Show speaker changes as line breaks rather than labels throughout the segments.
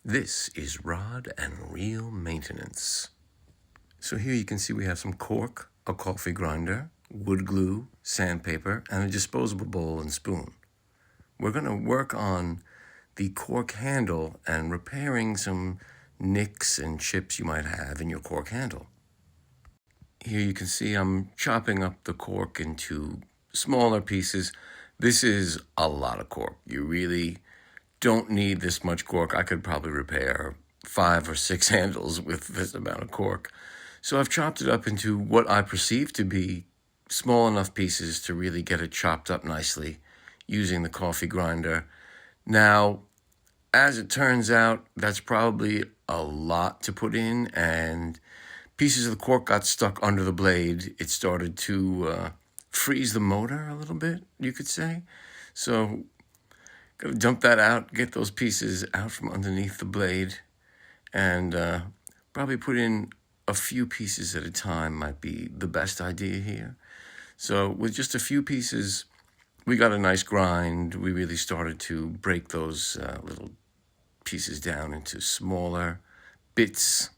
This is Rod and Reel Maintenance. So here you can see we have some cork, a coffee grinder, wood glue, sandpaper, and a disposable bowl and spoon. We're going to work on the cork handle and repairing some nicks and chips you might have in your cork handle. Here you can see I'm chopping up the cork into smaller pieces. This is a lot of cork. You really don't need this much cork. I could probably repair 5 or 6 handles with this amount of cork. So I've chopped it up into what I perceive to be small enough pieces to really get it chopped up nicely using the coffee grinder. Now, as it turns out, that's probably a lot to put in, and pieces of the cork got stuck under the blade. It started to freeze the motor a little bit, you could say. So gotta dump that out, get those pieces out from underneath the blade, and probably put in a few pieces at a time might be the best idea here. So with just a few pieces, we got a nice grind. We really started to break those little pieces down into smaller bits.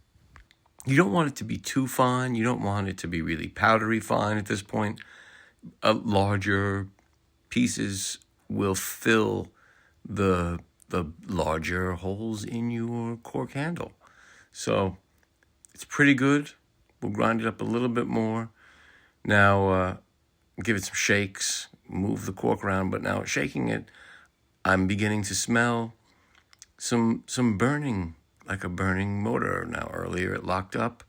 You don't want it to be too fine. You don't want it to be really powdery fine at this point. Larger pieces will fill the larger holes in your cork handle. So it's pretty good. We'll grind it up a little bit more. Now give it some shakes, move the cork around, but now shaking it, I'm beginning to smell some burning, like a burning motor. Now earlier it locked up,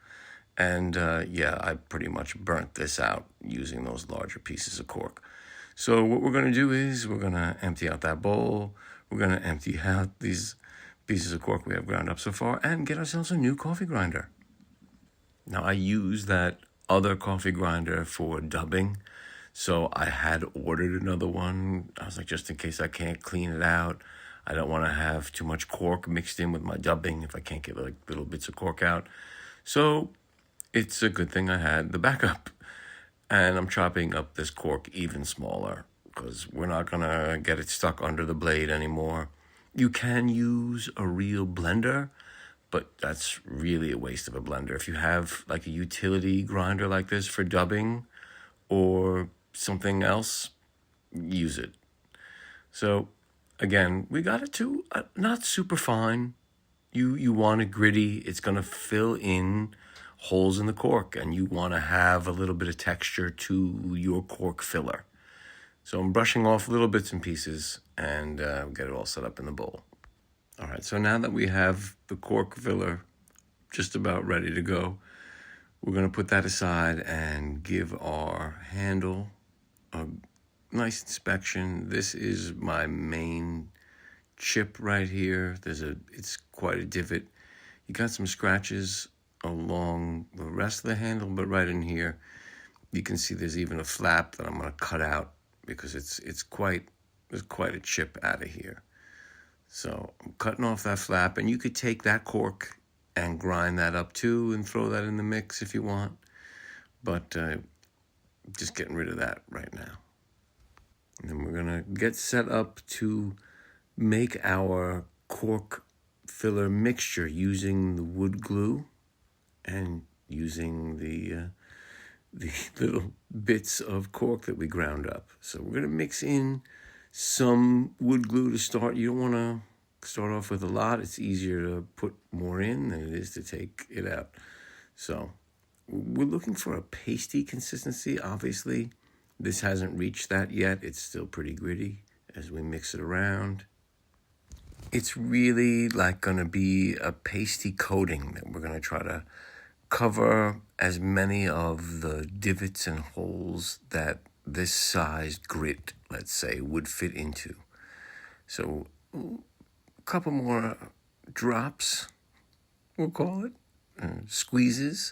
and I pretty much burnt this out using those larger pieces of cork. So what we're going to do is we're going to empty out that bowl. We're going to empty out these pieces of cork we have ground up so far and get ourselves a new coffee grinder. Now, I use that other coffee grinder for dubbing, so I had ordered another one. I was like, just in case I can't clean it out. I don't want to have too much cork mixed in with my dubbing if I can't get like little bits of cork out. So it's a good thing I had the backup. And I'm chopping up this cork even smaller because we're not going to get it stuck under the blade anymore. You can use a real blender, but that's really a waste of a blender. If you have like a utility grinder like this for dubbing or something else, use it. So again, we got it to not super fine. You want it gritty. It's going to fill in holes in the cork, and you want to have a little bit of texture to your cork filler. So I'm brushing off little bits and pieces and get it all set up in the bowl. All right, so now that we have the cork filler just about ready to go, we're going to put that aside and give our handle a nice inspection. This is my main chip right here. It's quite a divot. You got some scratches along the rest of the handle, but right in here you can see there's even a flap that I'm going to cut out because there's quite a chip out of here. So I'm cutting off that flap, and you could take that cork and grind that up too and throw that in the mix if you want, but just getting rid of that right now. And then we're going to get set up to make our cork filler mixture using the wood glue and using the little bits of cork that we ground up. So we're going to mix in some wood glue to start. You don't want to start off with a lot. It's easier to put more in than it is to take it out. So we're looking for a pasty consistency. Obviously, this hasn't reached that yet. It's still pretty gritty as we mix it around. It's really like going to be a pasty coating that we're going to try to cover as many of the divots and holes that this sized grit, let's say, would fit into. So a couple more drops, we'll call it, squeezes.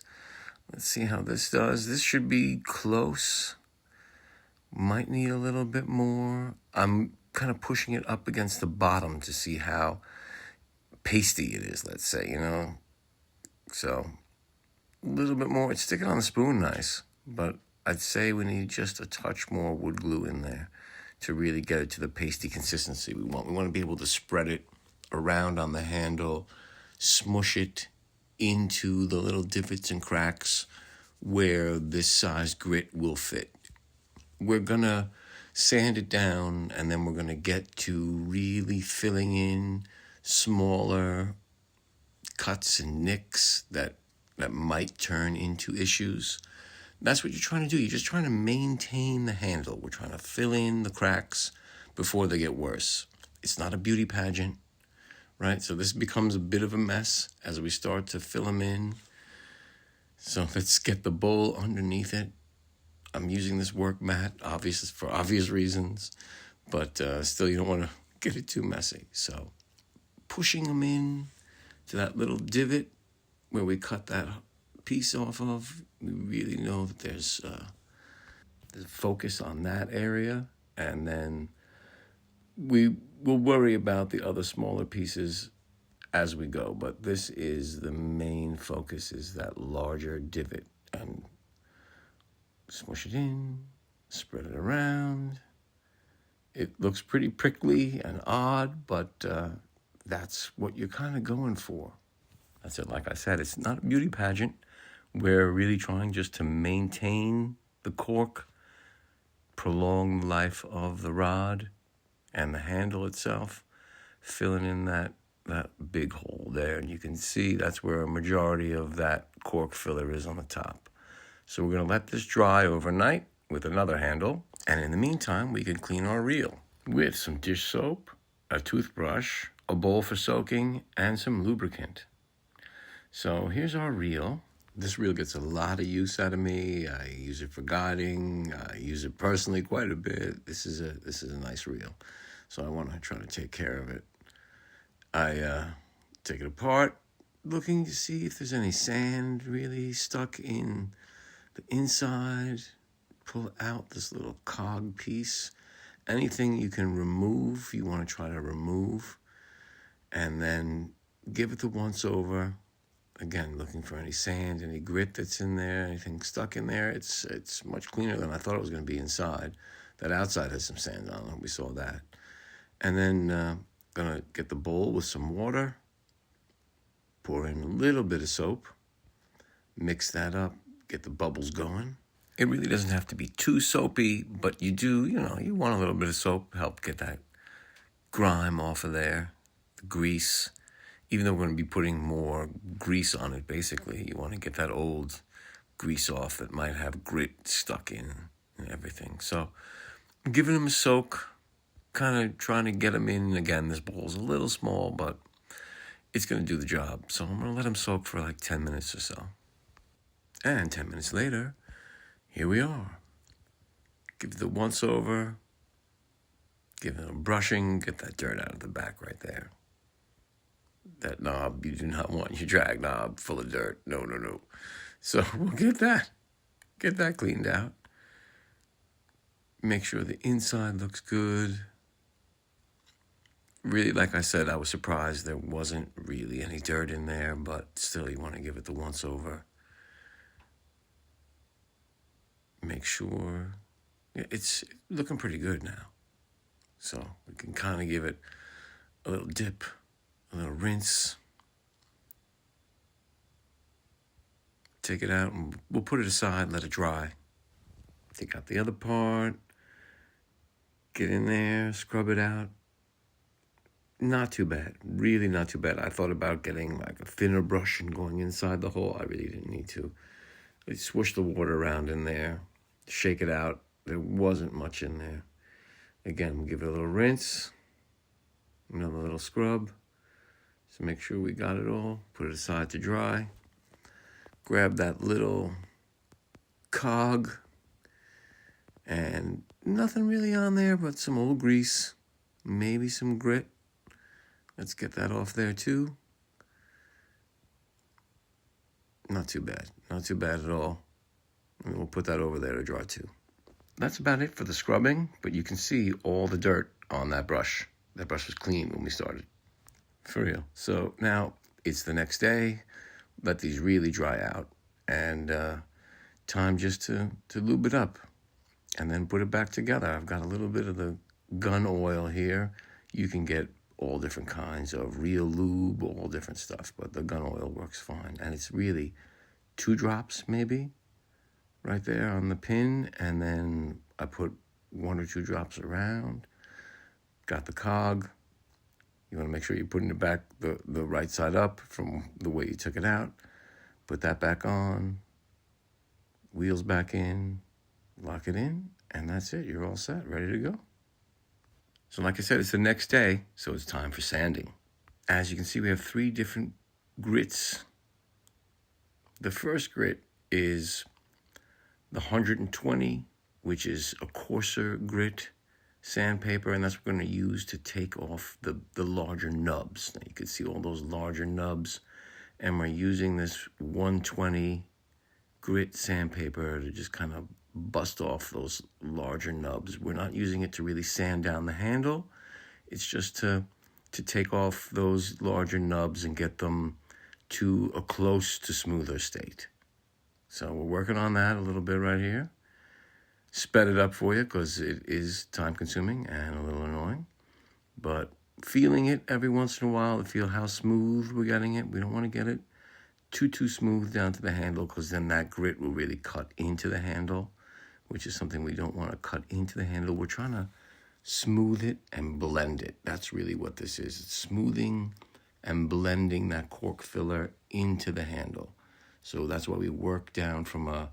Let's see how this does. This should be close. Might need a little bit more. I'm kind of pushing it up against the bottom to see how pasty it is, let's say, So a little bit more. It's sticking on the spoon nice, but I'd say we need just a touch more wood glue in there to really get it to the pasty consistency we want. We want to be able to spread it around on the handle, smush it into the little divots and cracks where this size grit will fit. We're gonna sand it down, and then we're gonna get to really filling in smaller cuts and nicks that might turn into issues. That's what you're trying to do. You're just trying to maintain the handle. We're trying to fill in the cracks before they get worse. It's not a beauty pageant, right? So this becomes a bit of a mess as we start to fill them in. So let's get the bowl underneath it. I'm using this work mat, for obvious reasons, but still you don't want to get it too messy. So pushing them in to that little divot where we cut that piece off of, we really know that there's focus on that area, and then we will worry about the other smaller pieces as we go. But this is the main focus, is that larger divot, and smush it in, spread it around. It looks pretty prickly and odd, but that's what you're kind of going for. That's it. Like I said, it's not a beauty pageant. We're really trying just to maintain the cork, prolong the life of the rod and the handle itself, filling in that big hole there. And you can see that's where a majority of that cork filler is on the top. So we're going to let this dry overnight with another handle. And in the meantime, we can clean our reel with some dish soap, a toothbrush, a bowl for soaking, and some lubricant. So here's our reel. This reel gets a lot of use out of me. I use it for guiding. I use it personally quite a bit. This is a nice reel. So I want to try to take care of it. I take it apart, looking to see if there's any sand really stuck in the inside. Pull out this little cog piece. Anything you can remove, you want to try to remove. And then give it the once over. Again, looking for any sand, any grit that's in there, anything stuck in there. It's much cleaner than I thought it was going to be inside. That outside has some sand on it. We saw that. And then going to get the bowl with some water. Pour in a little bit of soap. Mix that up. Get the bubbles going. It really doesn't have to be too soapy, but you do, you want a little bit of soap. Help get that grime off of there, the grease. Even though we're going to be putting more grease on it, basically, you want to get that old grease off that might have grit stuck in and everything. So giving them a soak, kind of trying to get them in. Again, this bowl's a little small, but it's going to do the job. So I'm going to let them soak for like 10 minutes or so. And 10 minutes later, here we are. Give it the once over. Give it a brushing. Get that dirt out of the back right there. That knob, you do not want your drag knob full of dirt. No. So we'll get that cleaned out. Make sure the inside looks good. Really, like I said, I was surprised there wasn't really any dirt in there, but still you want to give it the once over. Make sure it's looking pretty good now. So we can kind of give it a little dip, a little rinse. Take it out and we'll put it aside, let it dry. Take out the other part. Get in there, scrub it out. Not too bad, really not too bad. I thought about getting like a thinner brush and going inside the hole. I really didn't need to. I swish the water around in there, shake it out. There wasn't much in there. Again, we'll give it a little rinse, another little scrub. So make sure we got it all. Put it aside to dry. Grab that little cog, and nothing really on there but some old grease, maybe some grit. Let's get that off there too. Not too bad at all. And we'll put that over there to dry too. That's about it for the scrubbing, but you can see all the dirt on that brush. That brush was clean when we started. For real. So now it's the next day. Let these really dry out. And time just to lube it up. And then put it back together. I've got a little bit of the gun oil here. You can get all different kinds of real lube, all different stuff, but the gun oil works fine. And it's really 2 drops maybe right there on the pin, and then I put 1 or 2 drops around. Got the cog. You want to make sure you're putting it back the right side up from the way you took it out. Put that back on, wheels back in, lock it in, and that's it. You're all set, ready to go. So like I said, it's the next day, so it's time for sanding. As you can see, we have 3 different grits. The first grit is the 120, which is a coarser grit sandpaper, and that's what we're going to use to take off the larger nubs. Now you can see all those larger nubs, and we're using this 120 grit sandpaper to just kind of bust off those larger nubs. We're not using it to really sand down the handle. It's just to take off those larger nubs and get them to a close to smoother state. So we're working on that a little bit right here. Sped it up for you because it is time consuming and a little annoying, but feeling it every once in a while to feel how smooth we're getting it. We don't want to get it too smooth down to the handle, because then that grit will really cut into the handle, which is something we don't want to cut into the handle. We're trying to smooth it and blend it. That's really what this is. It's smoothing and blending that cork filler into the handle. So that's why we work down from a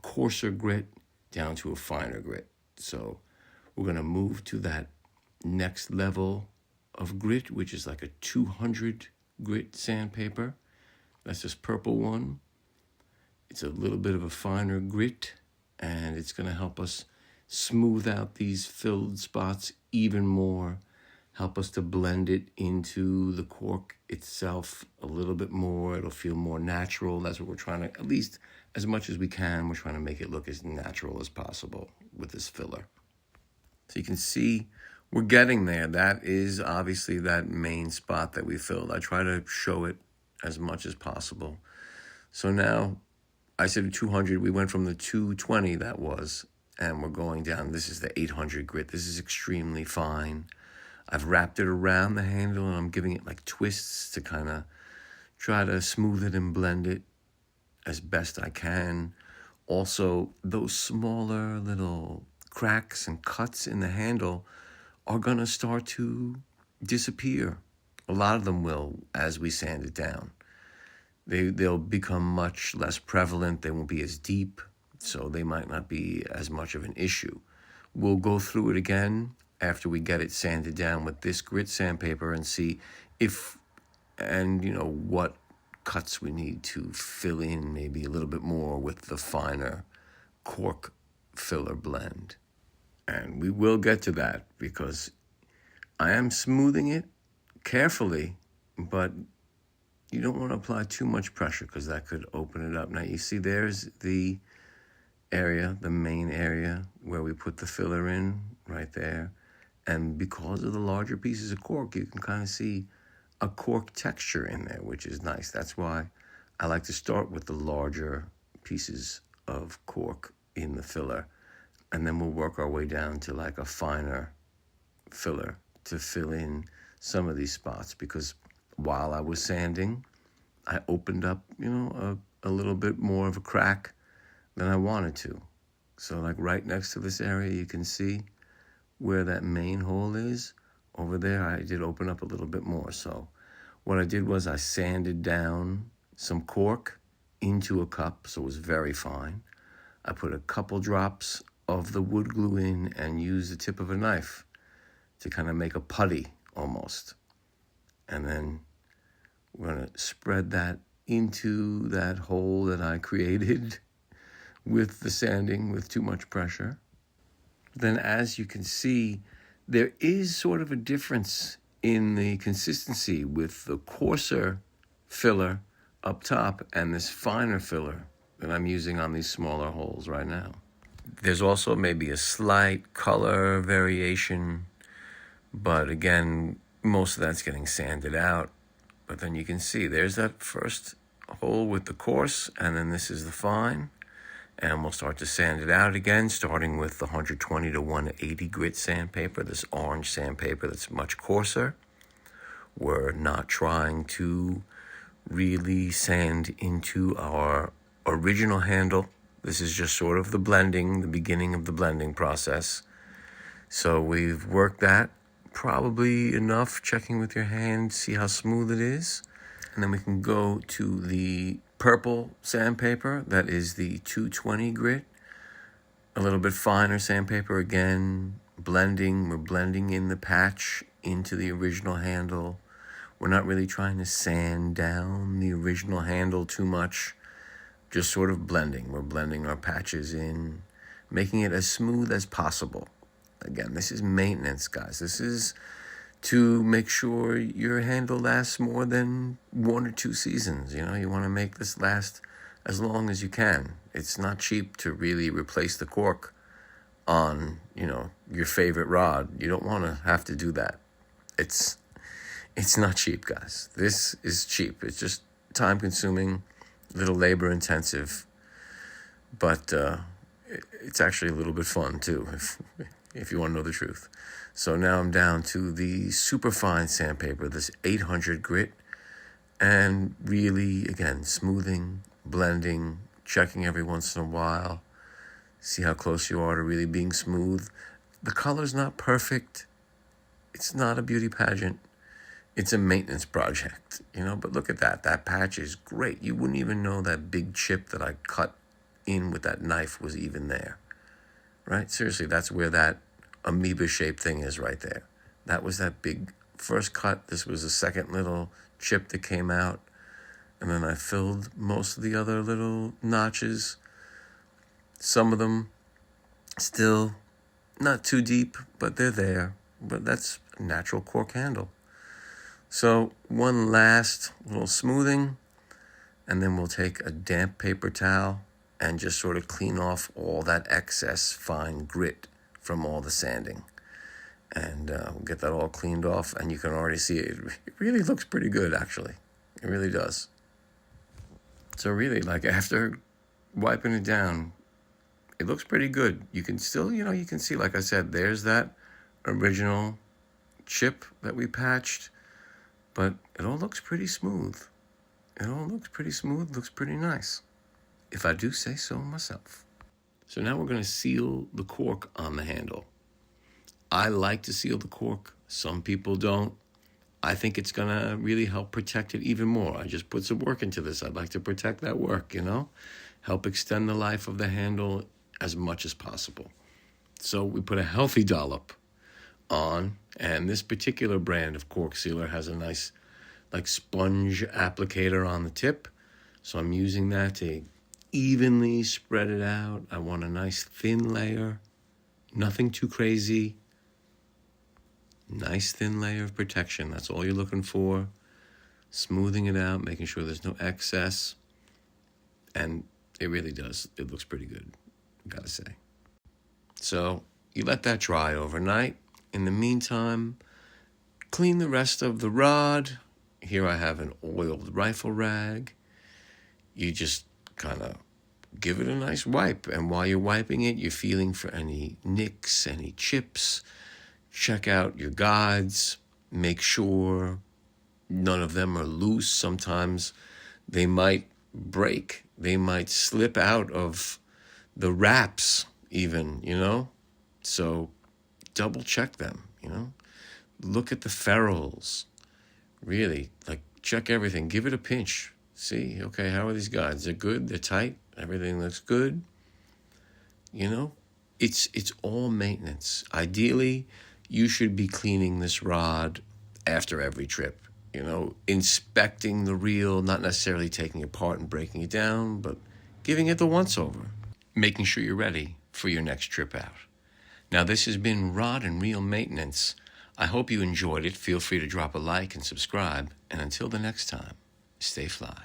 coarser grit down to a finer grit. So we're going to move to that next level of grit, which is like a 200 grit sandpaper. That's this purple one. It's a little bit of a finer grit, and it's going to help us smooth out these filled spots even more, help us to blend it into the cork itself a little bit more. It'll feel more natural. That's what we're trying to, at least as much as we can, we're trying to make it look as natural as possible with this filler. So you can see we're getting there. That is obviously that main spot that we filled. I try to show it as much as possible. So now I said 200. We went from the 220 that was, and we're going down. This is the 800 grit. This is extremely fine. I've wrapped it around the handle, and I'm giving it like twists to kind of try to smooth it and blend it as best I can. Also, those smaller little cracks and cuts in the handle are going to start to disappear. A lot of them will as we sand it down. They'll become much less prevalent. They won't be as deep, so they might not be as much of an issue. We'll go through it again after we get it sanded down with this grit sandpaper and see if, and what cuts we need to fill in maybe a little bit more with the finer cork filler blend. And we will get to that because I am smoothing it carefully, but you don't want to apply too much pressure because that could open it up. Now you see there's the area, the main area where we put the filler in right there. And because of the larger pieces of cork, you can kind of see a cork texture in there, which is nice. That's why I like to start with the larger pieces of cork in the filler. And then we'll work our way down to like a finer filler to fill in some of these spots. Because while I was sanding, I opened up, a little bit more of a crack than I wanted to. So like right next to this area, you can see where that main hole is. Over there, I did open up a little bit more. So what I did was I sanded down some cork into a cup, so it was very fine. I put a couple drops of the wood glue in and used the tip of a knife to kind of make a putty almost. And then we're going to spread that into that hole that I created with the sanding with too much pressure. Then as you can see, there is sort of a difference in the consistency with the coarser filler up top and this finer filler that I'm using on these smaller holes right now. There's also maybe a slight color variation, but again, most of that's getting sanded out. But then you can see there's that first hole with the coarse, and then this is the fine. And we'll start to sand it out again, starting with the 120 to 180 grit sandpaper, this orange sandpaper that's much coarser. We're not trying to really sand into our original handle. This is just sort of the blending, the beginning of the blending process. So we've worked that probably enough, checking with your hand, see how smooth it is. And then we can go to the purple sandpaper, that is the 220 grit. A little bit finer sandpaper, again, blending. We're blending in the patch into the original handle. We're not really trying to sand down the original handle too much, just sort of blending. We're blending our patches in, making it as smooth as possible. Again, this is maintenance, guys. This is to make sure your handle lasts more than 1 or 2 seasons. You know, you want to make this last as long as you can. It's not cheap to really replace the cork on, your favorite rod. You don't want to have to do that. It's not cheap, guys. This is cheap. It's just time consuming, a little labor intensive, but it's actually a little bit fun too, if you want to know the truth. So now I'm down to the superfine sandpaper, this 800 grit, and really, again, smoothing, blending, checking every once in a while. See how close you are to really being smooth. The color's not perfect. It's not a beauty pageant. It's a maintenance project, but look at that. That patch is great. You wouldn't even know that big chip that I cut in with that knife was even there, right? Seriously, that's where that amoeba-shaped thing is right there. That was that big first cut. This was the second little chip that came out. And then I filled most of the other little notches. Some of them still not too deep, but they're there. But that's a natural cork handle. So one last little smoothing, and then we'll take a damp paper towel and just sort of clean off all that excess fine grit from all the sanding. And we'll get that all cleaned off, and you can already see it. It really looks pretty good, actually. It really does. So really, after wiping it down, it looks pretty good. You can still, you can see, like I said, there's that original chip that we patched, but it all looks pretty smooth. Looks pretty nice, if I do say so myself. So now we're going to seal the cork on the handle. I like to seal the cork. Some people don't. I think it's going to really help protect it even more. I just put some work into this. I'd like to protect that work, help extend the life of the handle as much as possible. So we put a healthy dollop on, and this particular brand of cork sealer has a nice sponge applicator on the tip. So I'm using that to evenly spread it out. I want a nice thin layer, nothing too crazy. Nice thin layer of protection. That's all you're looking for. Smoothing it out, making sure there's no excess. And it really does. It looks pretty good, I gotta say. So you let that dry overnight. In the meantime, clean the rest of the rod. Here I have an oiled rifle rag. You just kind of give it a nice wipe. And while you're wiping it, you're feeling for any nicks, any chips. Check out your guides. Make sure none of them are loose. Sometimes they might break. They might slip out of the wraps even, So double check them, Look at the ferrules. Really, check everything. Give it a pinch. See, okay, how are these guides? They're good. They're tight. Everything looks good. It's all maintenance. Ideally, you should be cleaning this rod after every trip, inspecting the reel, not necessarily taking it apart and breaking it down, but giving it the once-over, making sure you're ready for your next trip out. Now, this has been Rod and Reel Maintenance. I hope you enjoyed it. Feel free to drop a like and subscribe. And until the next time, stay fly.